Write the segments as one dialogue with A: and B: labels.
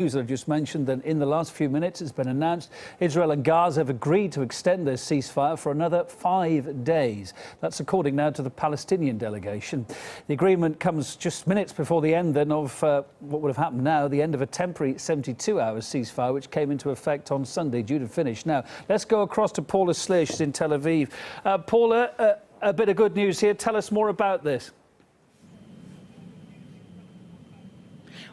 A: News I just mentioned that in the last few minutes it's been announced Israel and Gaza have agreed to extend their ceasefire for another 5 days. That's according now to the Palestinian delegation. The agreement comes just minutes before the end then of what would have happened now, the end of a temporary 72-hour ceasefire which came into effect on Sunday, due to finish. Now, let's go across to Paula Slish, she's in Tel Aviv. Paula, a bit of good news here. Tell us more about this.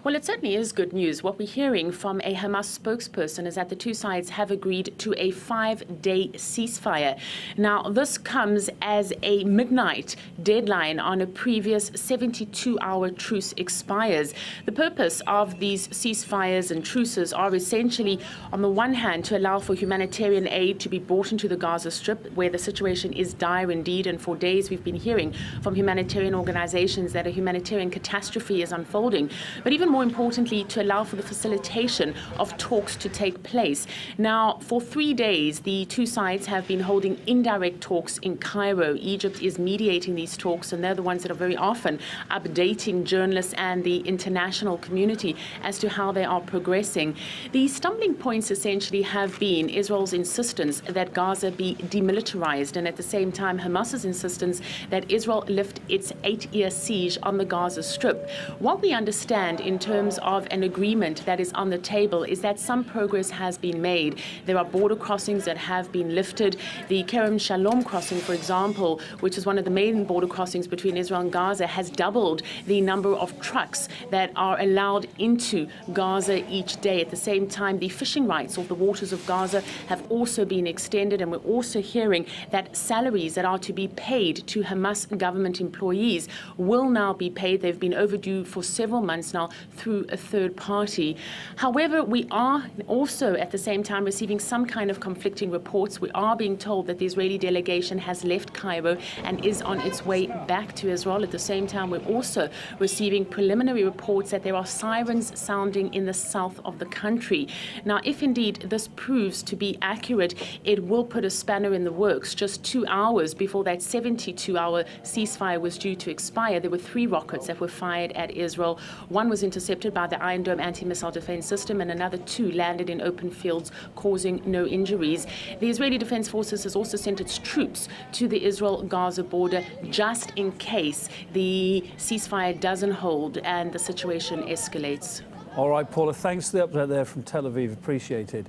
B: Well, it certainly is good news. What we're hearing from a Hamas spokesperson is that the two sides have agreed to a 5-day ceasefire. Now, this comes as a midnight deadline on a previous 72-hour truce expires. The purpose of these ceasefires and truces are essentially, on the one hand, to allow for humanitarian aid to be brought into the Gaza Strip, where the situation is dire indeed. And for days, we've been hearing from humanitarian organizations that a humanitarian catastrophe is unfolding. But even more importantly, to allow for the facilitation of talks to take place. Now, for 3 days, the two sides have been holding indirect talks in Cairo. Egypt is mediating these talks, and they're the ones that are very often updating journalists and the international community as to how they are progressing. The stumbling points essentially have been Israel's insistence that Gaza be demilitarized, and at the same time, Hamas's insistence that Israel lift its 8-year siege on the Gaza Strip. What we understand in terms of an agreement that is on the table is that some progress has been made. There are border crossings that have been lifted. The Kerem Shalom crossing, for example, which is one of the main border crossings between Israel and Gaza, has doubled the number of trucks that are allowed into Gaza each day. At the same time, the fishing rights of the waters of Gaza have also been extended, and we're also hearing that salaries that are to be paid to Hamas government employees will now be paid. They've been overdue for several months now through a third party. However, we are also at the same time receiving some kind of conflicting reports. We are being told that the Israeli delegation has left Cairo and is on its way back to Israel. At the same time, we're also receiving preliminary reports that there are sirens sounding in the south of the country. Now, if indeed this proves to be accurate, it will put a spanner in the works. Just 2 hours before that 72-hour ceasefire was due to expire, there were 3 rockets that were fired at Israel. One was intercepted by the Iron Dome anti-missile defense system, and another 2 landed in open fields, causing no injuries. The Israeli Defense Forces has also sent its troops to the Israel-Gaza border just in case the ceasefire doesn't hold and the situation escalates.
A: All right, Paula, thanks for the update there from Tel Aviv. Appreciate it.